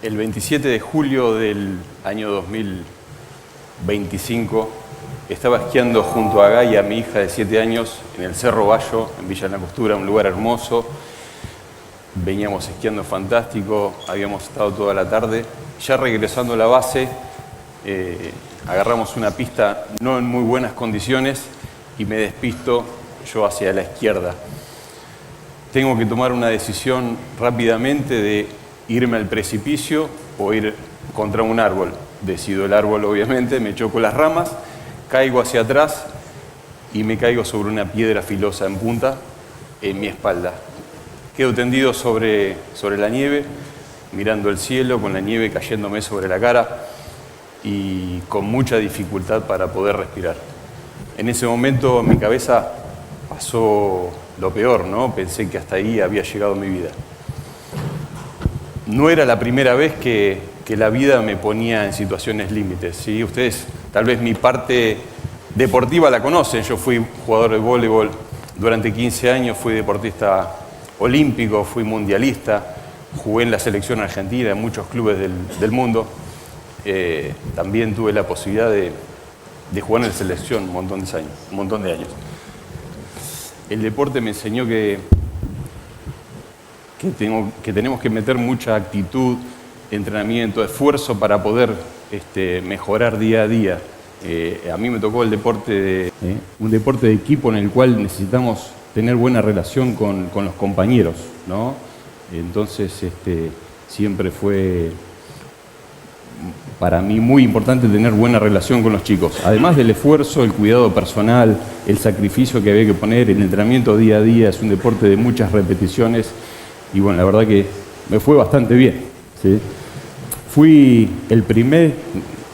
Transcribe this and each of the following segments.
El 27 de julio del año 2025 estaba esquiando junto a Gaia, mi hija de 7 años, en el Cerro Bayo, en Villa La Angostura, un lugar hermoso. Veníamos esquiando fantástico, habíamos estado toda la tarde. Ya regresando a la base, agarramos una pista no en muy buenas condiciones y me despisto yo hacia la izquierda. Tengo que tomar una decisión rápidamente de irme al precipicio o ir contra un árbol. Decido el árbol, obviamente, me choco las ramas, caigo hacia atrás y me caigo sobre una piedra filosa en punta en mi espalda. Quedo tendido sobre la nieve, mirando el cielo, con la nieve cayéndome sobre la cara y con mucha dificultad para poder respirar. En ese momento en mi cabeza pasó lo peor, ¿no? Pensé que hasta ahí había llegado mi vida. No era la primera vez que la vida me ponía en situaciones límites, ¿sí? Ustedes tal vez mi parte deportiva la conocen. Yo fui jugador de voleibol durante 15 años, fui deportista olímpico, fui mundialista, jugué en la selección argentina, en muchos clubes del mundo. También tuve la posibilidad de jugar en la selección un montón de años. El deporte me enseñó que tenemos que meter mucha actitud, entrenamiento, esfuerzo para poder mejorar día a día. A mí me tocó el deporte un deporte de equipo en el cual necesitamos tener buena relación con los compañeros, ¿no? Entonces siempre fue para mí muy importante tener buena relación con los chicos. Además del esfuerzo, el cuidado personal, el sacrificio que había que poner, el entrenamiento día a día, es un deporte de muchas repeticiones. Y bueno, la verdad que me fue bastante bien, ¿sí? Fui el primer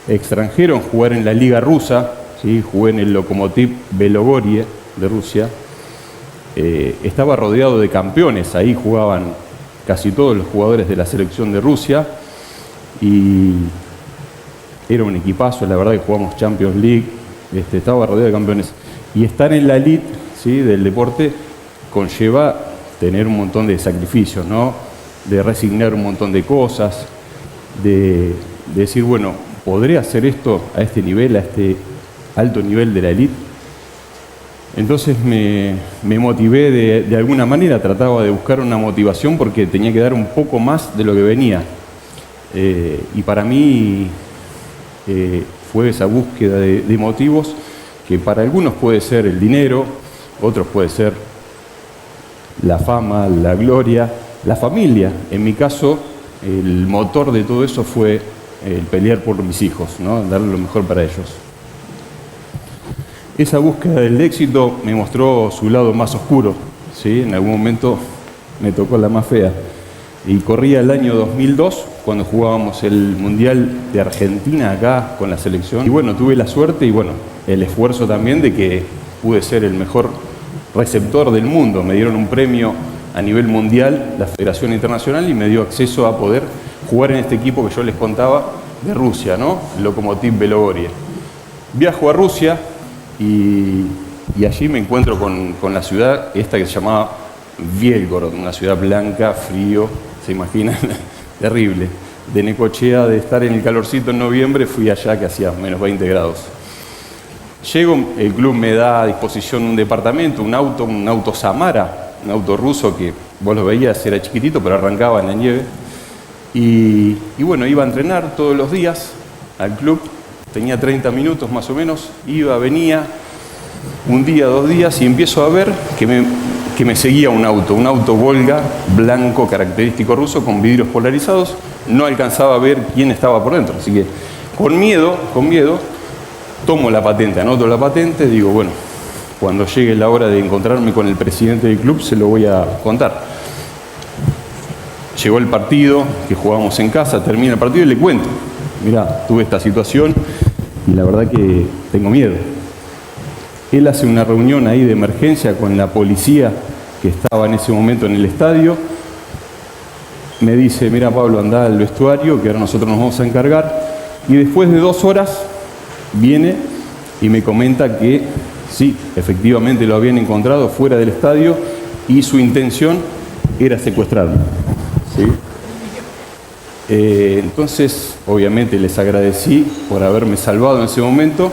extranjero en jugar en la liga rusa, ¿sí? Jugué en el Lokomotiv Belogorie de Rusia. Estaba rodeado de campeones, ahí jugaban casi todos los jugadores de la selección de Rusia y era un equipazo, la verdad que jugamos Champions League, estaba rodeado de campeones. Y estar en la elite, ¿sí?, del deporte conlleva tener un montón de sacrificios, ¿no? De resignar un montón de cosas, de decir, bueno, ¿podré hacer esto a este nivel, a este alto nivel de la élite? Entonces me motivé de alguna manera, trataba de buscar una motivación porque tenía que dar un poco más de lo que venía. Y para mí fue esa búsqueda de motivos que para algunos puede ser el dinero, otros puede ser la fama, la gloria, la familia. En mi caso, el motor de todo eso fue el pelear por mis hijos, ¿no? Darle lo mejor para ellos. Esa búsqueda del éxito me mostró su lado más oscuro, ¿sí? En algún momento me tocó la más fea. Y corría el año 2002, cuando jugábamos el Mundial de Argentina acá con la selección. Y bueno, tuve la suerte y bueno, el esfuerzo también de que pude ser el mejor receptor del mundo. Me dieron un premio a nivel mundial, la Federación Internacional, y me dio acceso a poder jugar en este equipo que yo les contaba de Rusia, ¿no? El Lokomotiv Belogorie. Viajo a Rusia y allí me encuentro con la ciudad esta que se llamaba Bielgorod, una ciudad blanca, frío, se imaginan, terrible. De Necochea, de estar en el calorcito en noviembre, fui allá que hacía menos 20 grados. Llego, el club me da a disposición un departamento, un auto Samara, un auto ruso que vos lo veías, era chiquitito, pero arrancaba en la nieve. Y bueno, iba a entrenar todos los días al club, tenía 30 minutos más o menos, iba, venía, un día, 2 días, y empiezo a ver que me seguía un auto Volga blanco característico ruso con vidrios polarizados. No alcanzaba a ver quién estaba por dentro, así que con miedo, tomo la patente, anoto la patente, digo, bueno, cuando llegue la hora de encontrarme con el presidente del club se lo voy a contar. Llegó el partido, que jugábamos en casa, termina el partido y le cuento, mirá, tuve esta situación y la verdad que tengo miedo. Él hace una reunión ahí de emergencia con la policía que estaba en ese momento en el estadio. Me dice, mira Pablo, andá al vestuario, que ahora nosotros nos vamos a encargar. Y después de 2 horas viene y me comenta que sí, efectivamente lo habían encontrado fuera del estadio y su intención era secuestrarme, ¿sí? Entonces, obviamente les agradecí por haberme salvado en ese momento.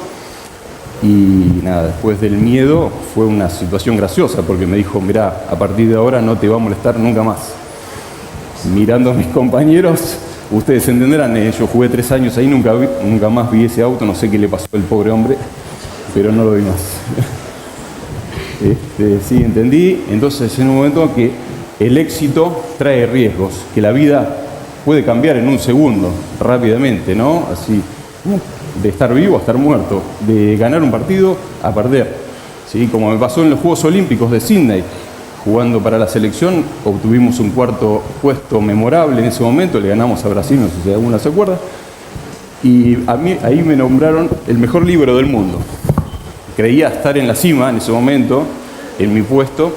Y nada, después del miedo fue una situación graciosa porque me dijo, mirá, a partir de ahora no te va a molestar nunca más. Mirando a mis compañeros, ustedes entenderán, yo jugué 3 años ahí, nunca más vi ese auto, no sé qué le pasó al pobre hombre, pero no lo vi más. Sí, entendí. Entonces, en un momento que el éxito trae riesgos, que la vida puede cambiar en un segundo, rápidamente, ¿no? Así, de estar vivo a estar muerto, de ganar un partido a perder, ¿sí? Como me pasó en los Juegos Olímpicos de Sydney, jugando para la selección, obtuvimos un 4.º puesto memorable en ese momento, le ganamos a Brasil, no sé si alguna se acuerda, y a mí, ahí me nombraron el mejor líbero del mundo. Creía estar en la cima en ese momento, en mi puesto,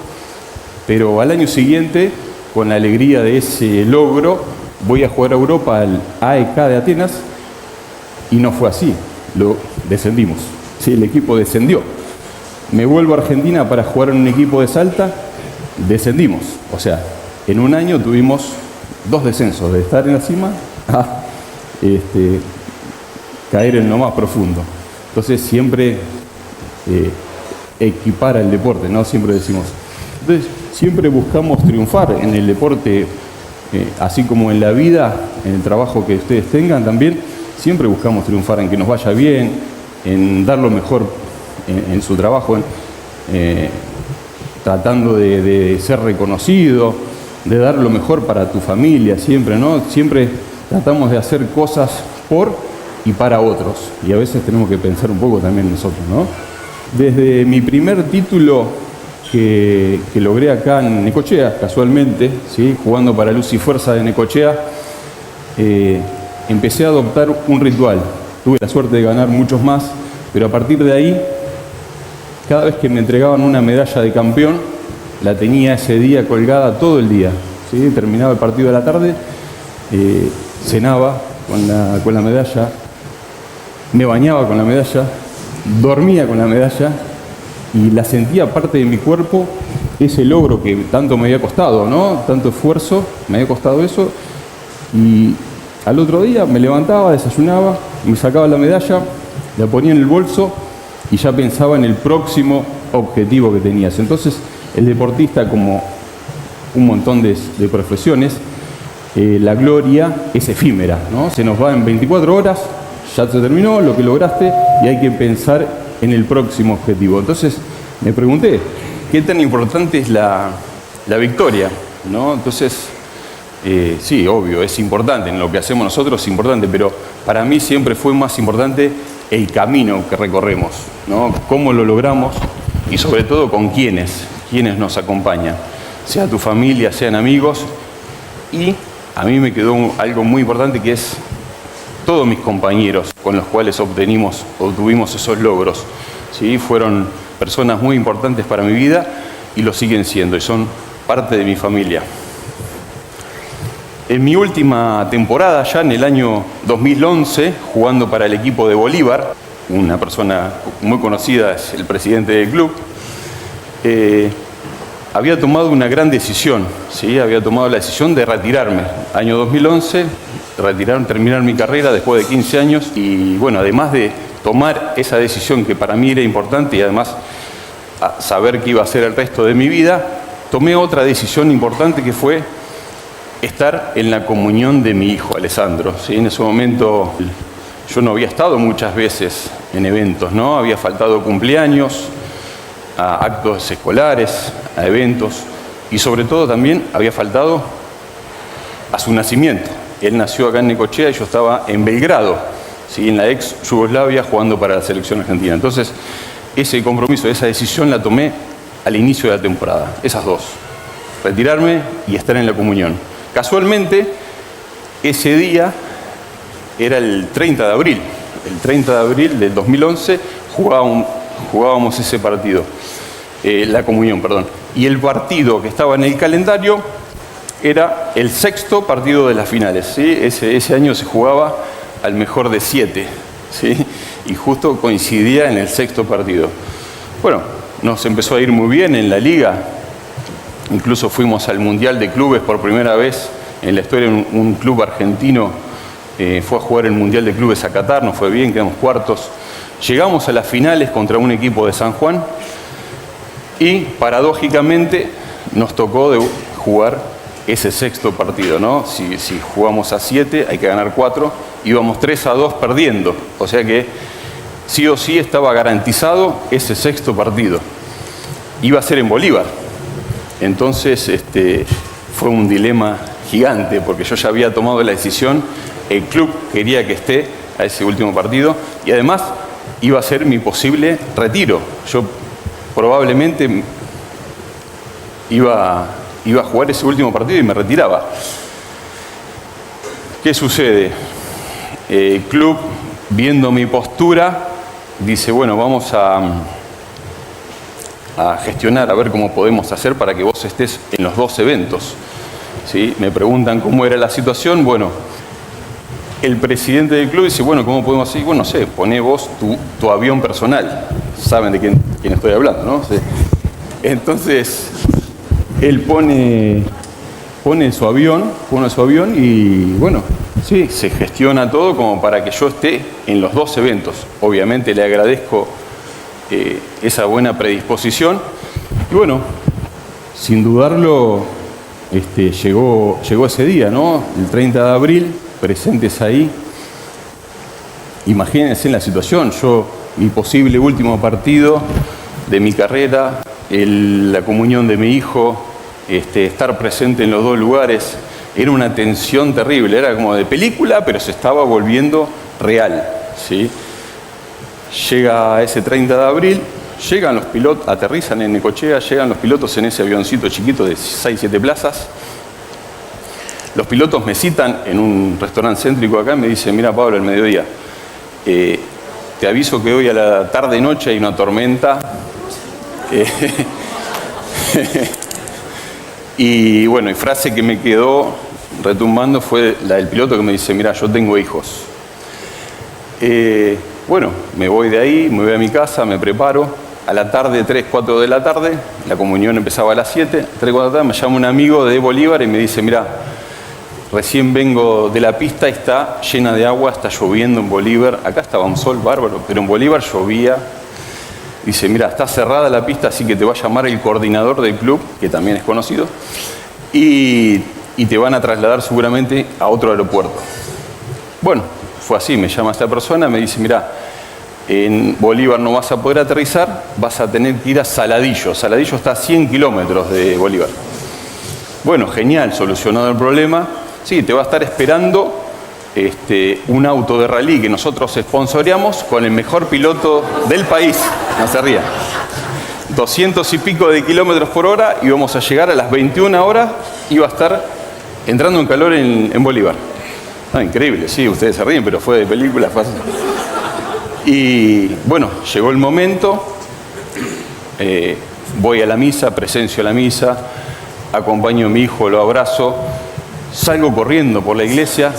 pero al año siguiente, con la alegría de ese logro, voy a jugar a Europa al AEK de Atenas, y no fue así, lo descendimos, sí, el equipo descendió. Me vuelvo a Argentina para jugar en un equipo de Salta, descendimos. O sea, en un año tuvimos 2 descensos, de estar en la cima a caer en lo más profundo. Entonces siempre equipara el deporte, ¿no? Siempre decimos. Entonces siempre buscamos triunfar en el deporte, así como en la vida, en el trabajo que ustedes tengan también, siempre buscamos triunfar en que nos vaya bien, en dar lo mejor en su trabajo, tratando de ser reconocido, de dar lo mejor para tu familia siempre, ¿no? Siempre tratamos de hacer cosas por y para otros. Y a veces tenemos que pensar un poco también nosotros, ¿no? Desde mi primer título que logré acá en Necochea, casualmente, ¿sí? Jugando para Luz y Fuerza de Necochea, empecé a adoptar un ritual. Tuve la suerte de ganar muchos más, pero a partir de ahí, cada vez que me entregaban una medalla de campeón, la tenía ese día colgada todo el día, ¿sí? Terminaba el partido de la tarde, cenaba con la medalla, me bañaba con la medalla, dormía con la medalla y la sentía parte de mi cuerpo, ese logro que tanto me había costado, ¿no? Tanto esfuerzo, me había costado eso. Y al otro día me levantaba, desayunaba, me sacaba la medalla, la ponía en el bolso y ya pensaba en el próximo objetivo que tenías. Entonces, el deportista, como un montón de profesiones, la gloria es efímera, ¿no? Se nos va en 24 horas, ya se terminó lo que lograste y hay que pensar en el próximo objetivo. Entonces, me pregunté, ¿qué tan importante es la victoria, ¿no? Entonces, sí, obvio, es importante, en lo que hacemos nosotros es importante, pero para mí siempre fue más importante el camino que recorremos, ¿no? Cómo lo logramos y sobre todo con quiénes nos acompañan, sea tu familia, sean amigos. Y a mí me quedó algo muy importante que es todos mis compañeros con los cuales obtuvimos esos logros, ¿sí? Fueron personas muy importantes para mi vida y lo siguen siendo y son parte de mi familia. En mi última temporada, ya en el año 2011, jugando para el equipo de Bolívar, una persona muy conocida es el presidente del club, había tomado una gran decisión, ¿sí? Había tomado la decisión de retirarme. Año 2011, terminar mi carrera después de 15 años y bueno, además de tomar esa decisión que para mí era importante y además saber qué iba a ser el resto de mi vida, tomé otra decisión importante que fue estar en la comunión de mi hijo, Alessandro, ¿sí? En ese momento yo no había estado muchas veces en eventos, ¿no? Había faltado cumpleaños, a actos escolares, a eventos y sobre todo también había faltado a su nacimiento. Él nació acá en Necochea y yo estaba en Belgrado, ¿sí? En la ex Yugoslavia jugando para la selección argentina. Entonces ese compromiso, esa decisión la tomé al inicio de la temporada, esas dos, retirarme y estar en la comunión. Casualmente, ese día era el 30 de abril. El 30 de abril del 2011 jugábamos ese partido, la comunión, perdón. Y el partido que estaba en el calendario era el 6º partido de las finales, ¿sí? Ese año se jugaba al mejor de 7, ¿sí? Y justo coincidía en el 6º partido. Bueno, nos empezó a ir muy bien en la liga. Incluso fuimos al Mundial de Clubes por primera vez en la historia un club argentino fue a jugar el Mundial de Clubes a Qatar, nos fue bien, quedamos cuartos. Llegamos a las finales contra un equipo de San Juan y paradójicamente nos tocó jugar ese sexto partido, ¿no? Si jugamos a 7 hay que ganar 4, íbamos 3-2 perdiendo, o sea que sí o sí estaba garantizado ese sexto partido. Iba a ser en Bolívar, entonces fue un dilema gigante porque yo ya había tomado la decisión, el club quería que esté a ese último partido y además iba a ser mi posible retiro. Yo probablemente iba a jugar ese último partido y me retiraba. ¿Qué sucede? El club, viendo mi postura, dice, bueno, vamos a gestionar, a ver cómo podemos hacer para que vos estés en los 2 eventos. ¿Sí? Me preguntan cómo era la situación. Bueno, el presidente del club dice, bueno, ¿cómo podemos hacer? Bueno, no sé, poné vos tu avión personal. Saben de quién estoy hablando, ¿no? Sí. Entonces, él pone su avión y, bueno, sí, se gestiona todo como para que yo esté en los 2 eventos. Obviamente le agradezco esa buena predisposición. Y bueno, sin dudarlo, llegó ese día, ¿no? El 30 de abril, presentes ahí. Imagínense la situación, mi posible último partido de mi carrera, la comunión de mi hijo, estar presente en los 2 lugares, era una tensión terrible, era como de película, pero se estaba volviendo real, ¿sí? Llega ese 30 de abril, llegan los pilotos, aterrizan en Necochea, llegan los pilotos en ese avioncito chiquito de 6-7 plazas. Los pilotos me citan en un restaurante céntrico acá y me dicen, mira Pablo, al mediodía, te aviso que hoy a la tarde-noche hay una tormenta. Y bueno, y frase que me quedó retumbando fue la del piloto que me dice, mira, yo tengo hijos. Bueno, me voy de ahí, me voy a mi casa, me preparo. A la tarde, 3, 4 de la tarde, la comunión empezaba a las 7, 3, 4 de la tarde, me llama un amigo de Bolívar y me dice, mira, recién vengo de la pista y está llena de agua, está lloviendo en Bolívar. Acá estaba un sol bárbaro, pero en Bolívar llovía. Dice, mira, está cerrada la pista, así que te va a llamar el coordinador del club, que también es conocido, y te van a trasladar seguramente a otro aeropuerto. Bueno, fue así, me llama esta persona, me dice, mira, en Bolívar no vas a poder aterrizar, vas a tener que ir a Saladillo. Saladillo está a 100 kilómetros de Bolívar. Bueno, genial, solucionado el problema. Sí, te va a estar esperando un auto de rally que nosotros sponsoreamos con el mejor piloto del país. No se ría. 200 y pico de kilómetros por hora y vamos a llegar a las 21 horas y va a estar entrando en calor en Bolívar. No, increíble, sí, ustedes se ríen, pero fue de película, fue así. Y bueno, llegó el momento, voy a la misa, presencio la misa, acompaño a mi hijo, lo abrazo, salgo corriendo por la iglesia,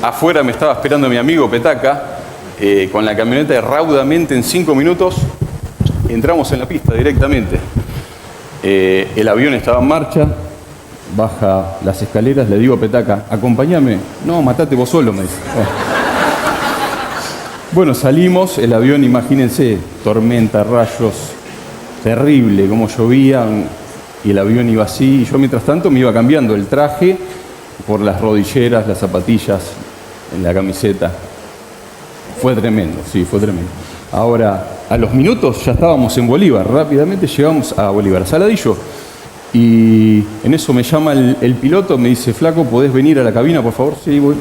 afuera me estaba esperando mi amigo Petaca, con la camioneta raudamente en 5 minutos, entramos en la pista directamente. El avión estaba en marcha, baja las escaleras, le digo a Petaca, acompáñame. No, matate vos solo, me dice. Bueno, salimos, el avión, imagínense, tormenta, rayos, terrible, como llovía, y el avión iba así, y yo mientras tanto me iba cambiando el traje por las rodilleras, las zapatillas, la camiseta. Fue tremendo, sí, fue tremendo. Ahora, a los minutos ya estábamos en Bolívar, rápidamente llegamos a Bolívar, Saladillo, y en eso me llama el piloto, me dice, flaco, ¿podés venir a la cabina, por favor? Sí, voy.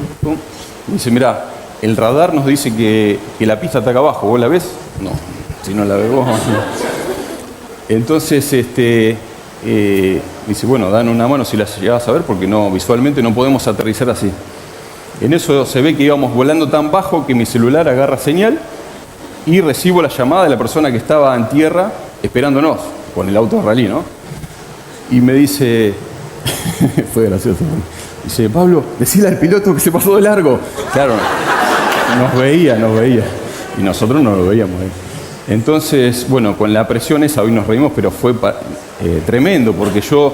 Me dice, mirá, el radar nos dice que la pista está acá abajo, ¿vos la ves? No, si no la ves vos. Entonces, dice, bueno, dan una mano si la llegás a ver, porque no, visualmente no podemos aterrizar así. En eso se ve que íbamos volando tan bajo que mi celular agarra señal y recibo la llamada de la persona que estaba en tierra esperándonos, con el auto de rally, ¿no? Y me dice, fue gracioso, dice, Pablo, decile al piloto que se pasó de largo. Claro, nos veía, y nosotros no lo veíamos. Entonces, bueno, con la presión esa, hoy nos reímos, pero fue tremendo, porque yo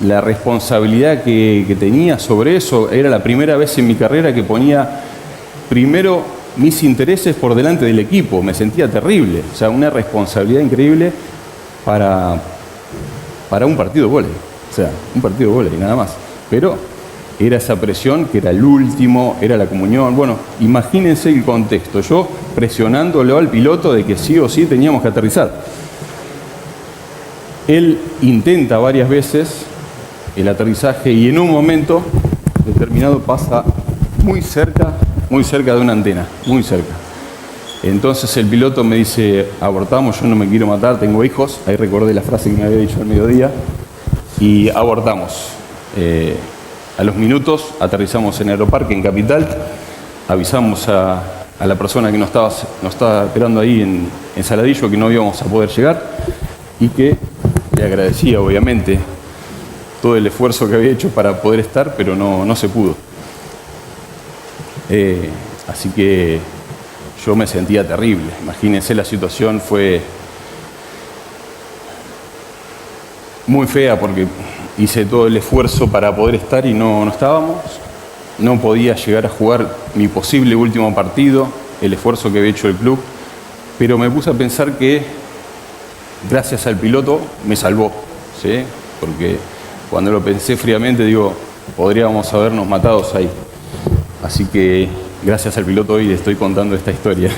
la responsabilidad que tenía sobre eso. Era la primera vez en mi carrera que ponía primero mis intereses por delante del equipo. Me sentía terrible. O sea, una responsabilidad increíble para un partido de vóley. O sea, un partido de vóley, nada más. Pero era esa presión, que era el último, era la comunión. Bueno, imagínense el contexto. Yo presionándolo al piloto de que sí o sí teníamos que aterrizar. Él intenta varias veces el aterrizaje y en un momento determinado pasa muy cerca de una antena, muy cerca. Entonces el piloto me dice, abortamos, yo no me quiero matar, tengo hijos. Ahí recordé la frase que me había dicho al mediodía. Y abortamos. A los minutos aterrizamos en Aeroparque, en Capital. Avisamos a la persona que nos estaba esperando ahí en Saladillo que no íbamos a poder llegar y que le agradecía, obviamente, todo el esfuerzo que había hecho para poder estar, pero no se pudo. Así que yo me sentía terrible. Imagínense, la situación fue muy fea porque hice todo el esfuerzo para poder estar y no estábamos. No podía llegar a jugar mi posible último partido, el esfuerzo que había hecho el club, pero me puse a pensar que gracias al piloto me salvó, ¿sí? Porque cuando lo pensé fríamente, digo, podríamos habernos matado ahí. Así que gracias al piloto hoy le estoy contando esta historia.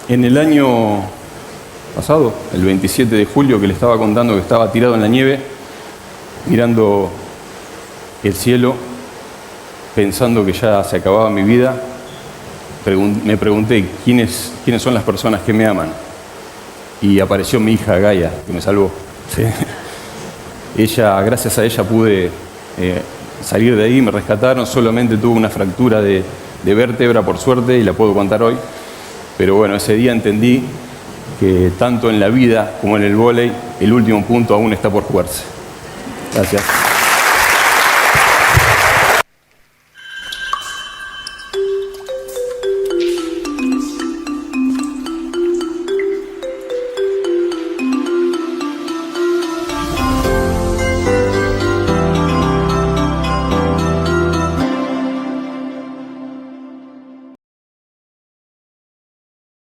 En el año pasado, el 27 de julio, que le estaba contando que estaba tirado en la nieve, mirando el cielo, pensando que ya se acababa mi vida, me pregunté quiénes son las personas que me aman. Y apareció mi hija Gaia, que me salvó. ¿Sí? Gracias a ella pude salir de ahí, me rescataron. Solamente tuve una fractura de vértebra, por suerte, y la puedo contar hoy. Pero bueno, ese día entendí que tanto en la vida como en el vóley, el último punto aún está por jugarse. Gracias.